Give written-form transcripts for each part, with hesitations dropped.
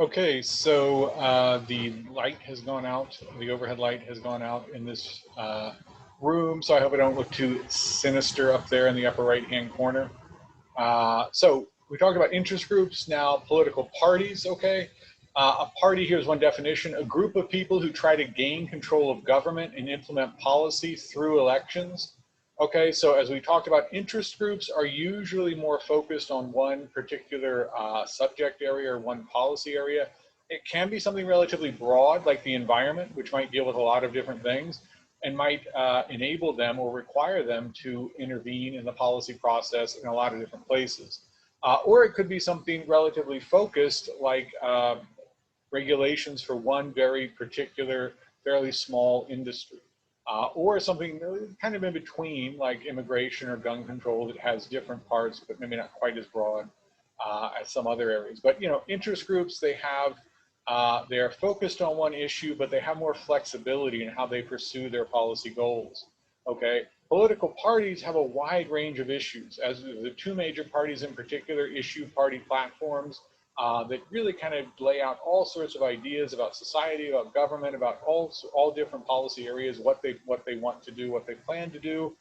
Okay, so the light has gone out, the overhead light has gone out in this room, so I hope I don't look too sinister up there in the upper right-hand corner. So we talked about interest groups, now political parties, okay? A party, here's one definition: a group of people who try to gain control of government and implement policy through elections. Okay, so as we talked about, interest groups are usually more focused on one particular subject area or one policy area. It can be something relatively broad, like the environment, which might deal with a lot of different things and might enable them or require them to intervene in the policy process in a lot of different places. Or it could be something relatively focused, like regulations for one very particular, fairly small industry. Or something kind of in between, like immigration or gun control, that has different parts, but maybe not quite as broad as some other areas. But interest groups, they are focused on one issue, but they have more flexibility in how they pursue their policy goals. Okay, political parties have a wide range of issues. As the two major parties in particular issue party platforms that really kind of lay out all sorts of ideas about society, about government, about all different policy areas, what they want to do, what they plan to do.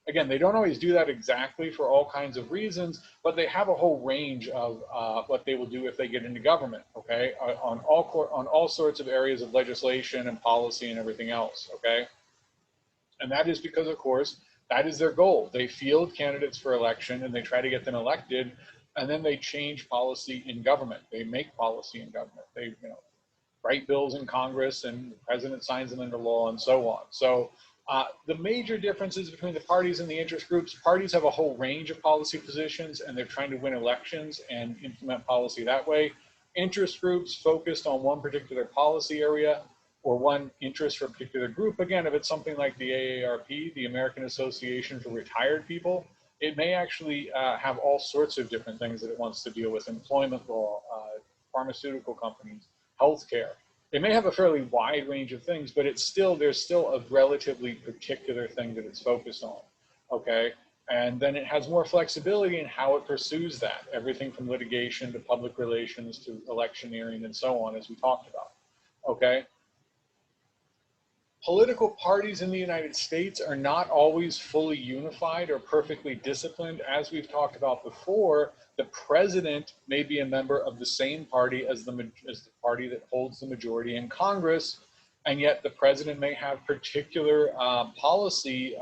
Again, they don't always do that exactly for all kinds of reasons, but they have a whole range of what they will do if they get into government. Okay, on all sorts of areas of legislation and policy and everything else. Okay, and that is because, of course, that is their goal. They field candidates for election and they try to get them elected, and then they change policy in government. They make policy in government. They, write bills in Congress, and the president signs them into law, and so on. So the major differences between the parties and the interest groups: parties have a whole range of policy positions, and they're trying to win elections and implement policy that way. Interest groups focused on one particular policy area or one interest for a particular group. Again, if it's something like the AARP, the American Association for Retired People, it may actually have all sorts of different things that it wants to deal with: employment law, pharmaceutical companies, healthcare. It may have a fairly wide range of things, but there's still a relatively particular thing that it's focused on. Okay, and then it has more flexibility in how it pursues that. Everything from litigation to public relations to electioneering and so on, as we talked about. Okay. Political parties in the United States are not always fully unified or perfectly disciplined. As we've talked about before, the president may be a member of the same party as the party that holds the majority in Congress, and yet the president may have particular policy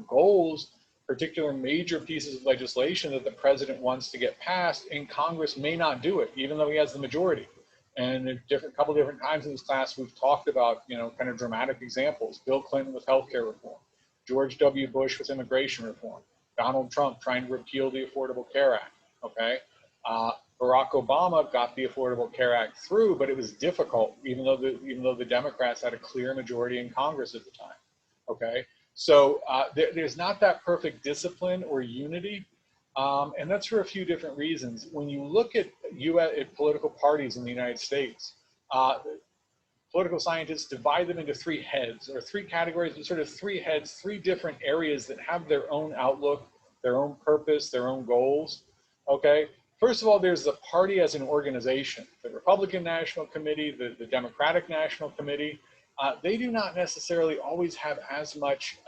goals, particular major pieces of legislation that the president wants to get passed, and Congress may not do it, even though he has the majority. And a couple different times in this class, we've talked about, kind of dramatic examples: Bill Clinton with healthcare reform, George W. Bush with immigration reform, Donald Trump trying to repeal the Affordable Care Act. Okay, Barack Obama got the Affordable Care Act through, but it was difficult, even though the Democrats had a clear majority in Congress at the time. Okay, so there's not that perfect discipline or unity. And that's for a few different reasons. When you look at political parties in the United States, political scientists divide them into three heads, or three categories, but sort of three heads, three different areas that have their own outlook, their own purpose, their own goals. Okay. First of all, there's the party as an organization. The Republican National Committee, the Democratic National Committee, they do not necessarily always have as much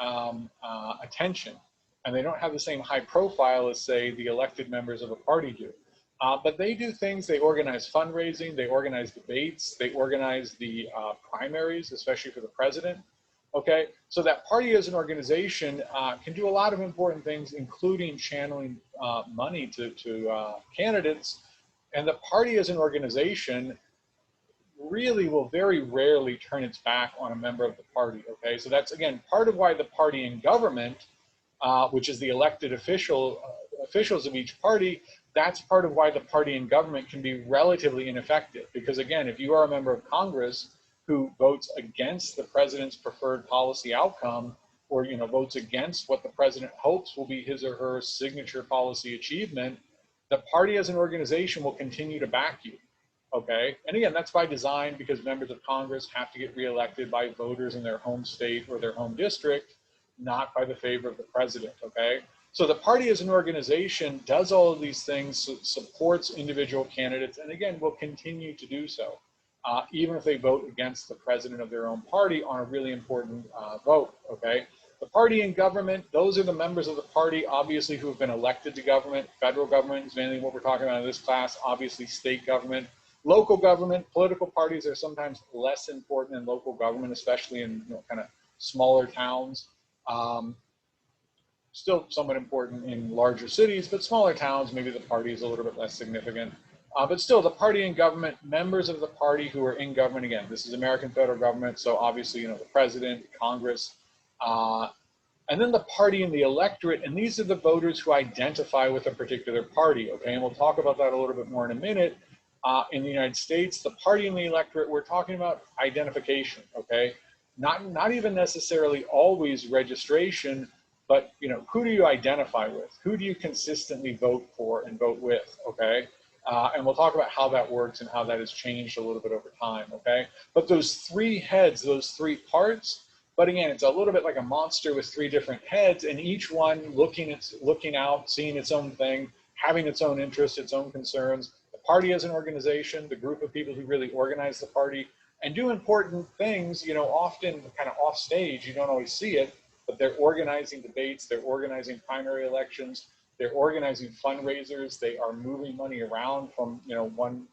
attention, and they don't have the same high profile as, say, the elected members of a party do. But they do things. They organize fundraising, they organize debates, they organize the primaries, especially for the president. Okay, so that party as an organization can do a lot of important things, including channeling money to candidates. And the party as an organization really will very rarely turn its back on a member of the party. Okay, so that's, again, part of why the party in government, which is the elected officials of each party, that's part of why the party in government can be relatively ineffective. Because, again, if you are a member of Congress who votes against the president's preferred policy outcome, or votes against what the president hopes will be his or her signature policy achievement, the party as an organization will continue to back you. Okay, and again, that's by design, because members of Congress have to get reelected by voters in their home state or their home district, not by the favor of the president. Okay, So the party as an organization does all of these things, supports individual candidates, and again, will continue to do so, even if they vote against the president of their own party on a really important vote, okay? The party in government, those are the members of the party, obviously, who have been elected to government. Federal government is mainly what we're talking about in this class, obviously state government. Local government, political parties are sometimes less important in local government, especially in kind of smaller towns. Still somewhat important in larger cities, but smaller towns, maybe the party is a little bit less significant. But still, the party in government, members of the party who are in government, again, this is American federal government, so obviously, the president, Congress, and then the party and the electorate, and these are the voters who identify with a particular party, okay? And we'll talk about that a little bit more in a minute. In the United States, the party and the electorate, we're talking about identification, okay? Not even necessarily always registration, but who do you identify with? Who do you consistently vote for and vote with, okay? And we'll talk about how that works and how that has changed a little bit over time, okay? But those three heads, those three parts, but again, it's a little bit like a monster with three different heads, and each one looking out, seeing its own thing, having its own interests, its own concerns. The party as an organization, the group of people who really organize the party and do important things, often kind of off stage, you don't always see it, but they're organizing debates, they're organizing primary elections, they're organizing fundraisers, they are moving money around from,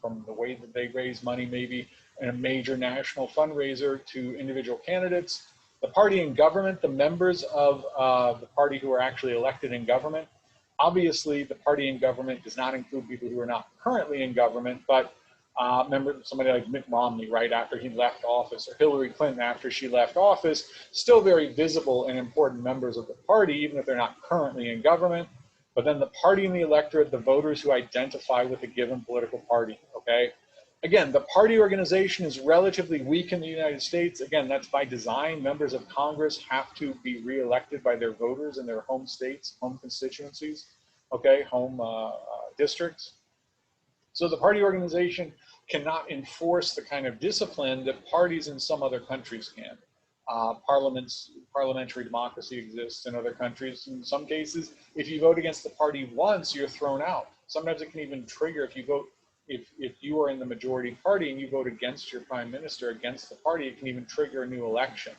from the way that they raise money, maybe in a major national fundraiser, to individual candidates. The party in government, the members of the party who are actually elected in government. Obviously, the party in government does not include people who are not currently in government, but remember somebody like Mitt Romney, right after he left office, or Hillary Clinton after she left office, still very visible and important members of the party, even if they're not currently in government. But then the party and the electorate, the voters who identify with a given political party, okay? Again, the party organization is relatively weak in the United States. Again, that's by design. Members of Congress have to be reelected by their voters in their home states, home constituencies, okay, home districts. So the party organization cannot enforce the kind of discipline that parties in some other countries can. Parliamentary democracy exists in other countries. In some cases, if you vote against the party once, you're thrown out. Sometimes it can even trigger if you vote. If you are in the majority party and you vote against your prime minister, against the party, it can even trigger a new election.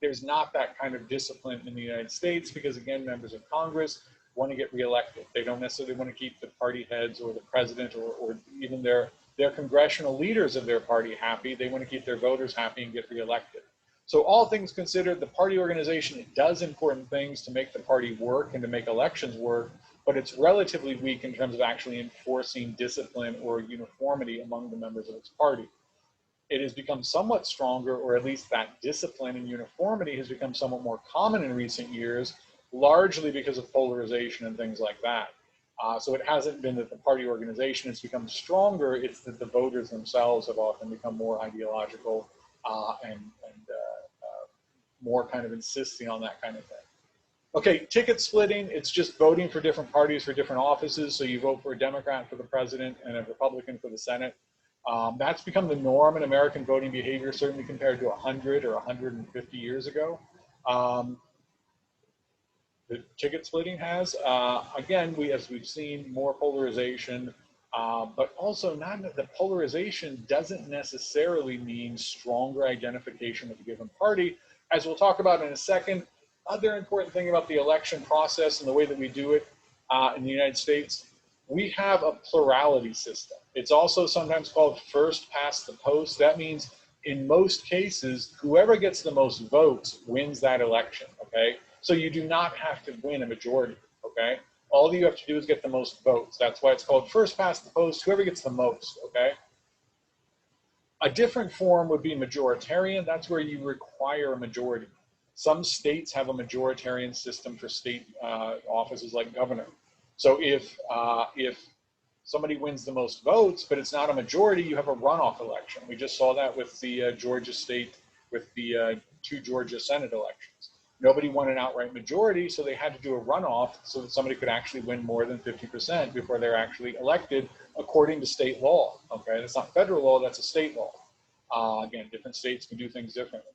There's not that kind of discipline in the United States because, again, members of Congress want to get reelected. They don't necessarily want to keep the party heads or the president or even their congressional leaders of their party happy. They want to keep their voters happy and get reelected. So all things considered, the party organization does important things to make the party work and to make elections work, but it's relatively weak in terms of actually enforcing discipline or uniformity among the members of its party. It has become somewhat stronger, or at least that discipline and uniformity has become somewhat more common in recent years, largely because of polarization and things like that. So it hasn't been that the party organization has become stronger, it's that the voters themselves have often become more ideological and more kind of insisting on that kind of thing. Okay, ticket splitting, it's just voting for different parties for different offices. So you vote for a Democrat for the president and a Republican for the Senate. That's become the norm in American voting behavior, certainly compared to 100 or 150 years ago. The ticket splitting has, again, as we've seen, more polarization, but also the polarization doesn't necessarily mean stronger identification with a given party. As we'll talk about in a second, other important thing about the election process and the way that we do it in the United States, we have a plurality system. It's also sometimes called first past the post. That means in most cases, whoever gets the most votes wins that election, okay? So you do not have to win a majority, okay? All you have to do is get the most votes. That's why it's called first past the post, whoever gets the most, okay? A different form would be majoritarian. That's where you require a majority. Some states have a majoritarian system for state offices like governor. So if somebody wins the most votes, but it's not a majority, you have a runoff election. We just saw that with the Georgia state, with the 2 Georgia Senate elections. Nobody won an outright majority, so they had to do a runoff so that somebody could actually win more than 50% before they're actually elected according to state law, okay? That's not federal law, that's a state law. Again, different states can do things differently.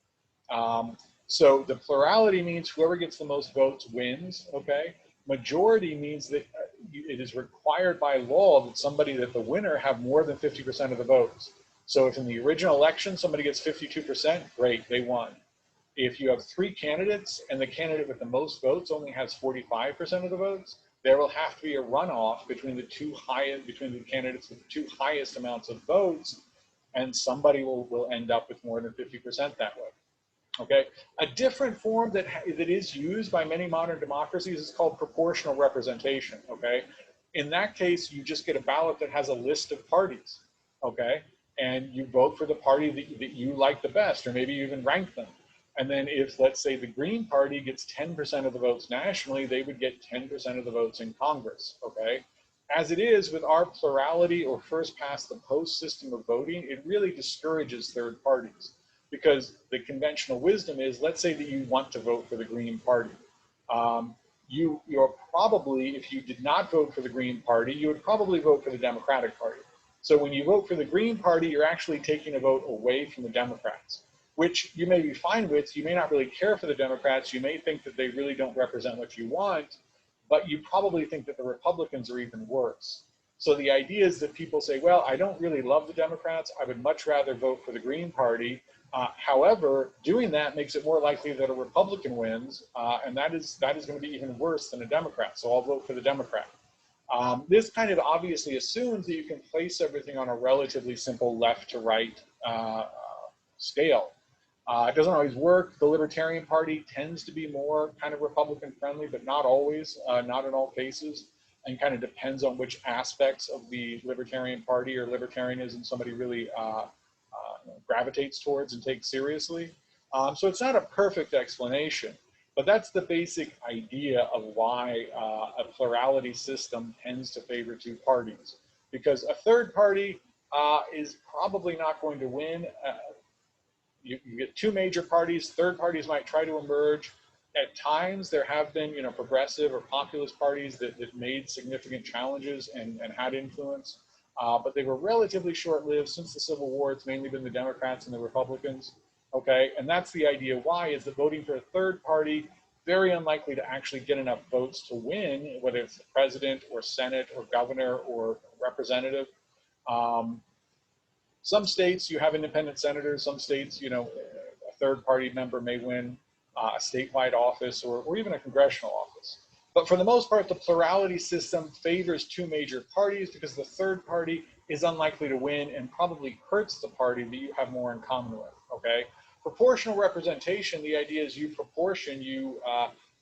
So the plurality means whoever gets the most votes wins, okay? Majority means that it is required by law that that the winner have more than 50% of the votes. So if in the original election somebody gets 52%, great, they won. If you have three candidates and the candidate with the most votes only has 45% of the votes, there will have to be a runoff between between the candidates with the two highest amounts of votes, and somebody will end up with more than 50% that way. Okay, a different form that is used by many modern democracies is called proportional representation. Okay, in that case, you just get a ballot that has a list of parties. Okay, and you vote for the party that you like the best, or maybe you even rank them. And then if, let's say, the Green Party gets 10% of the votes nationally, they would get 10% of the votes in Congress. Okay, as it is with our plurality or first past the post system of voting, it really discourages third parties, because the conventional wisdom is, let's say that you want to vote for the Green Party. You're probably, if you did not vote for the Green Party, you would probably vote for the Democratic Party. So when you vote for the Green Party, you're actually taking a vote away from the Democrats, which you may be fine with. You may not really care for the Democrats. You may think that they really don't represent what you want, but you probably think that the Republicans are even worse. So the idea is that people say, well, I don't really love the Democrats. I would much rather vote for the Green Party. However, doing that makes it more likely that a Republican wins, and that is going to be even worse than a Democrat. So I'll vote for the Democrat. This kind of obviously assumes that you can place everything on a relatively simple left to right scale. It doesn't always work. The Libertarian Party tends to be more kind of Republican friendly, but not always, not in all cases, and kind of depends on which aspects of the Libertarian Party or libertarianism somebody really gravitates towards and takes seriously. So it's not a perfect explanation, but that's the basic idea of why a plurality system tends to favor two parties. Because a third party is probably not going to win. You get two major parties. Third parties might try to emerge. At times, there have been, progressive or populist parties that made significant challenges and had influence, but they were relatively short-lived. Since the Civil War, it's mainly been the Democrats and the Republicans. Okay, and that's the idea. Why is that voting for a third party very unlikely to actually get enough votes to win, whether it's the president or Senate or governor or representative. Some states you have independent senators. Some states, a third party member may win a statewide office or even a congressional office. But for the most part, the plurality system favors two major parties because the third party is unlikely to win and probably hurts the party that you have more in common with, okay? Proportional representation, the idea is you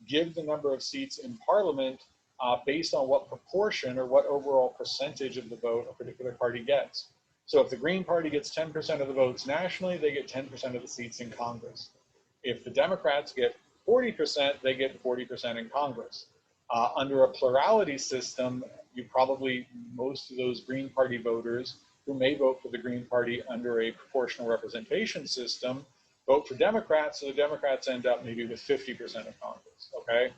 give the number of seats in parliament based on what proportion or what overall percentage of the vote a particular party gets. So if the Green Party gets 10% of the votes nationally, they get 10% of the seats in Congress. If the Democrats get 40%, they get 40% in Congress. Under a plurality system, most of those Green Party voters who may vote for the Green Party under a proportional representation system vote for Democrats, so the Democrats end up maybe with 50% of Congress, okay?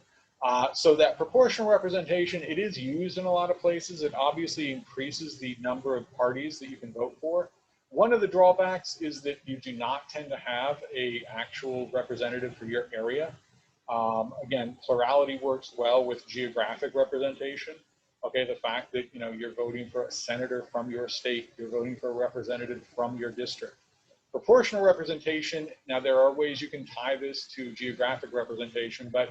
So that proportional representation, it is used in a lot of places. It obviously increases the number of parties that you can vote for. One of the drawbacks is that you do not tend to have an actual representative for your area. Again, plurality works well with geographic representation. Okay, the fact that you're voting for a senator from your state, you're voting for a representative from your district. Proportional representation, now there are ways you can tie this to geographic representation, but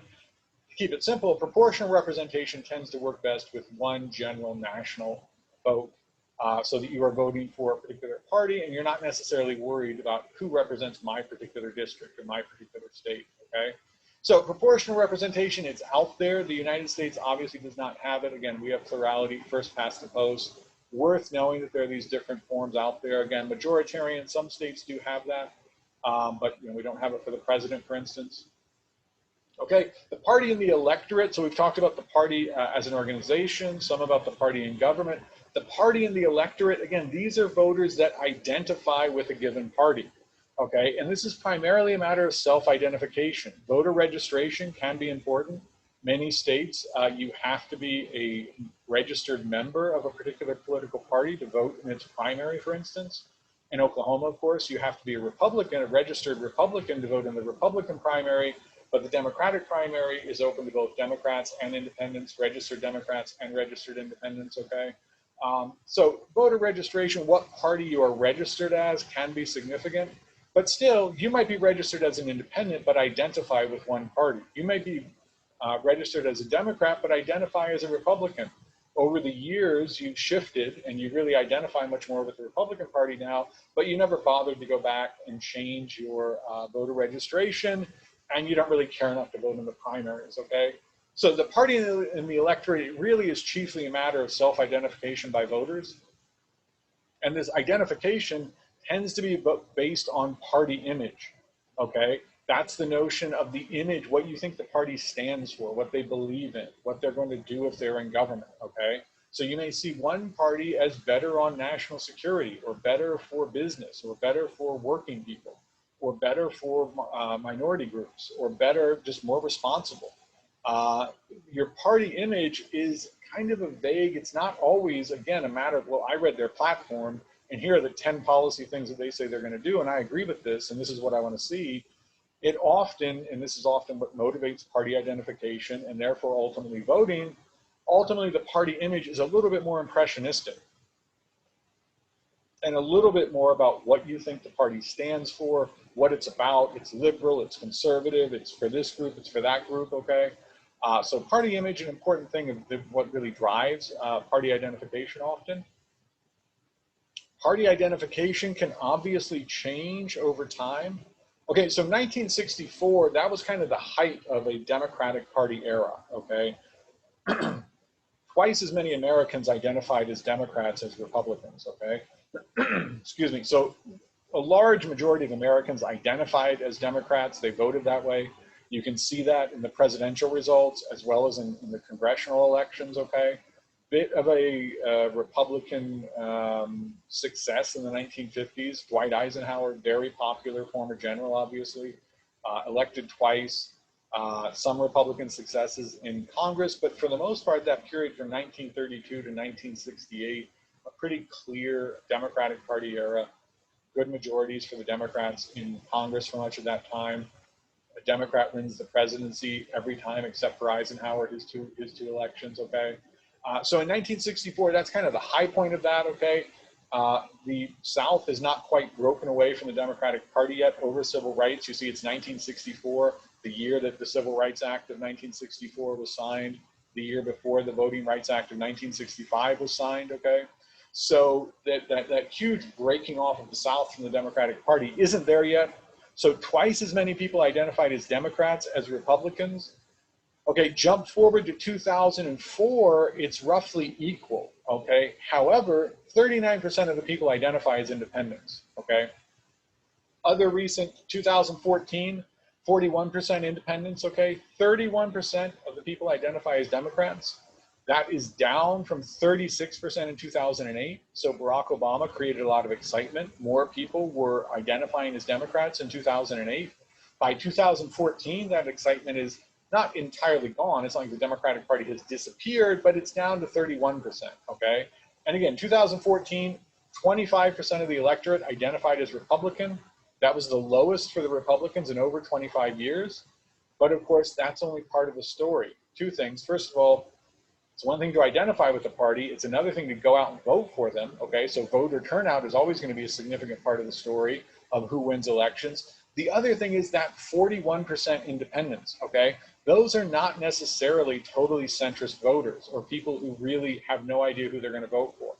to keep it simple, proportional representation tends to work best with one general national vote, so that you are voting for a particular party and you're not necessarily worried about who represents my particular district or my particular state, okay? So proportional representation, it's out there. The United States obviously does not have it. Again, we have plurality, first past the post. Worth knowing that there are these different forms out there. Again, majoritarian, some states do have that, but we don't have it for the president, for instance. Okay, the party and the electorate. So we've talked about the party as an organization, some about the party in government. The party and the electorate, again, these are voters that identify with a given party. Okay, and this is primarily a matter of self-identification. Voter registration can be important. Many states, you have to be a registered member of a particular political party to vote in its primary, for instance. In Oklahoma, of course, you have to be a Republican, a registered Republican to vote in the Republican primary, but the Democratic primary is open to both Democrats and independents, registered Democrats and registered independents, okay? So voter registration, what party you are registered as can be significant, but still, you might be registered as an independent but identify with one party. You might be registered as a Democrat but identify as a Republican. Over the years, you've shifted and you really identify much more with the Republican Party now, but you never bothered to go back and change your voter registration, and you don't really care enough to vote in the primaries, okay? So the party in the electorate really is chiefly a matter of self-identification by voters. And this identification tends to be based on party image, okay? That's the notion of the image, what you think the party stands for, what they believe in, what they're going to do if they're in government, okay? So you may see one party as better on national security, or better for business, or better for working people, or better for minority groups, or better, just more responsible. Your party image is kind of a vague, it's not always, again, a matter of, well, I read their platform, and here are the 10 policy things that they say they're going to do, and I agree with this, and this is what I want to see. It often, and this is often what motivates party identification and therefore ultimately voting, ultimately the party image is a little bit more impressionistic and a little bit more about what you think the party stands for, what it's about. It's liberal, it's conservative, it's for this group, it's for that group, okay? So party image, an important thing of what really drives party identification often. Party identification can obviously change over time. Okay, so 1964, that was kind of the height of a Democratic Party era, okay? Twice as many Americans identified as Democrats as Republicans, okay? Excuse me. So a large majority of Americans identified as Democrats. They voted that way. You can see that in the presidential results as well as in the congressional elections, okay? Bit of a Republican success in the 1950s. Dwight Eisenhower, very popular former general, obviously, elected twice. Some Republican successes in Congress, but for the most part, that period from 1932 to 1968, a pretty clear Democratic Party era. Good majorities for the Democrats in Congress for much of that time. A Democrat wins the presidency every time except for Eisenhower, his two elections, okay? So in 1964, that's kind of the high point of that, okay? The South has not quite broken away from the Democratic Party yet over civil rights. You see, it's 1964, the year that the Civil Rights Act of 1964 was signed, the year before the Voting Rights Act of 1965 was signed, okay? So that huge breaking off of the South from the Democratic Party isn't there yet. So twice as many people identified as Democrats as Republicans. Okay, jump forward to 2004, it's roughly equal, okay? However, 39% of the people identify as independents, okay? Other recent, 2014, 41% independents, okay? 31% of the people identify as Democrats. That is down from 36% in 2008. So Barack Obama created a lot of excitement. More people were identifying as Democrats in 2008. By 2014, that excitement is not entirely gone. It's not like the Democratic Party has disappeared, but it's down to 31%, okay? And again, 2014, 25% of the electorate identified as Republican. That was the lowest for the Republicans in over 25 years. But of course, that's only part of the story. Two things. First of all, it's one thing to identify with the party. It's another thing to go out and vote for them, okay? So voter turnout is always going to be a significant part of the story of who wins elections. The other thing is that 41% independents, okay? Those are not necessarily totally centrist voters or people who really have no idea who they're going to vote for.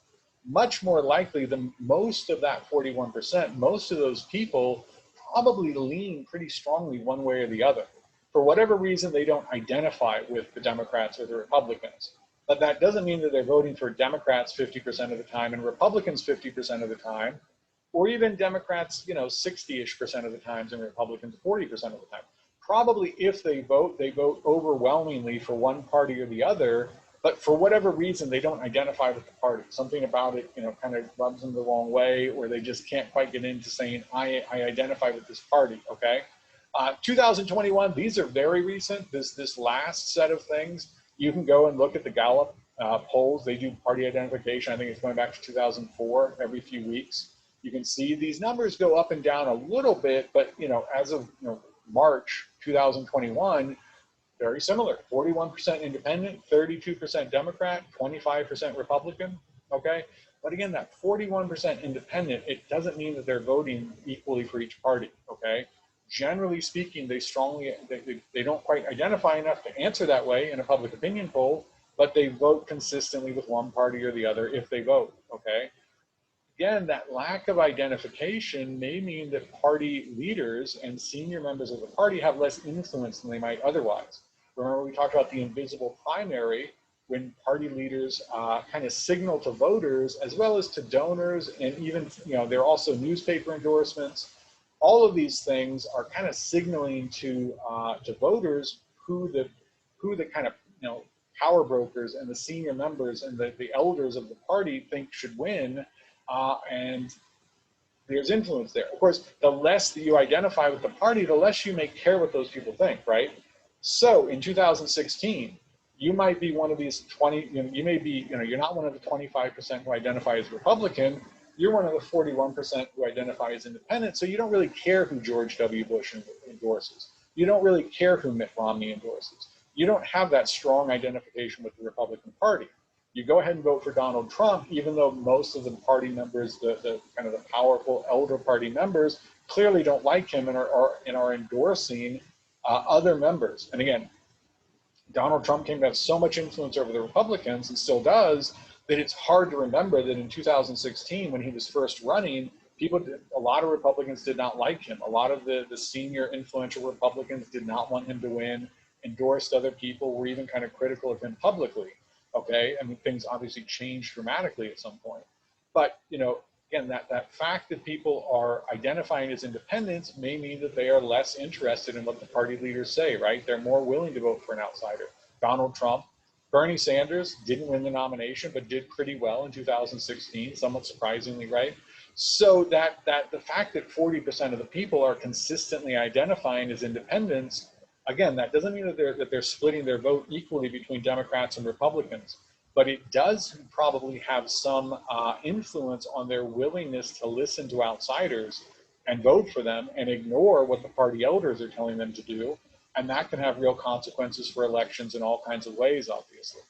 Much more likely than most of that 41%, most of those people probably lean pretty strongly one way or the other. For whatever reason, they don't identify with the Democrats or the Republicans. But that doesn't mean that they're voting for Democrats 50% of the time and Republicans 50% of the time, or even Democrats, 60-ish% of the times and Republicans 40% of the time. Probably if they vote overwhelmingly for one party or the other, but for whatever reason, they don't identify with the party. Something about it, kind of rubs them the wrong way, or they just can't quite get into saying, I identify with this party, okay? 2021, these are very recent, this last set of things. You can go and look at the Gallup polls. They do party identification. I think it's going back to 2004 every few weeks. You can see these numbers go up and down a little bit, but as of March 2021, very similar. 41% independent, 32% Democrat, 25% Republican. Okay, but again, that 41% independent, it doesn't mean that they're voting equally for each party. Okay, generally speaking, they don't quite identify enough to answer that way in a public opinion poll, but they vote consistently with one party or the other if they vote. Okay. Again, that lack of identification may mean that party leaders and senior members of the party have less influence than they might otherwise. Remember, we talked about the invisible primary, when party leaders kind of signal to voters as well as to donors, and even there are also newspaper endorsements. All of these things are kind of signaling to voters who the kind of power brokers and the senior members and the elders of the party think should win. And there's influence there. Of course, the less that you identify with the party, the less you may care what those people think, right? So in 2016, you might be one of these 20, you may be, you're not one of the 25% who identify as Republican, you're one of the 41% who identify as independent, so you don't really care who George W. Bush endorses. You don't really care who Mitt Romney endorses. You don't have that strong identification with the Republican Party. You go ahead and vote for Donald Trump, even though most of the party members, the kind of the powerful elder party members, clearly don't like him and are endorsing other members. And again, Donald Trump came to have so much influence over the Republicans, and still does, that it's hard to remember that in 2016, when he was first running, a lot of Republicans did not like him. A lot of the senior influential Republicans did not want him to win, endorsed other people, were even kind of critical of him publicly. Okay, I mean, things obviously changed dramatically at some point. But, again, that fact that people are identifying as independents may mean that they are less interested in what the party leaders say, right? They're more willing to vote for an outsider. Donald Trump, Bernie Sanders didn't win the nomination, but did pretty well in 2016, somewhat surprisingly, right? So that the fact that 40% of the people are consistently identifying as independents, again, that doesn't mean that they're splitting their vote equally between Democrats and Republicans, but it does probably have some influence on their willingness to listen to outsiders and vote for them and ignore what the party elders are telling them to do. And that can have real consequences for elections in all kinds of ways, obviously.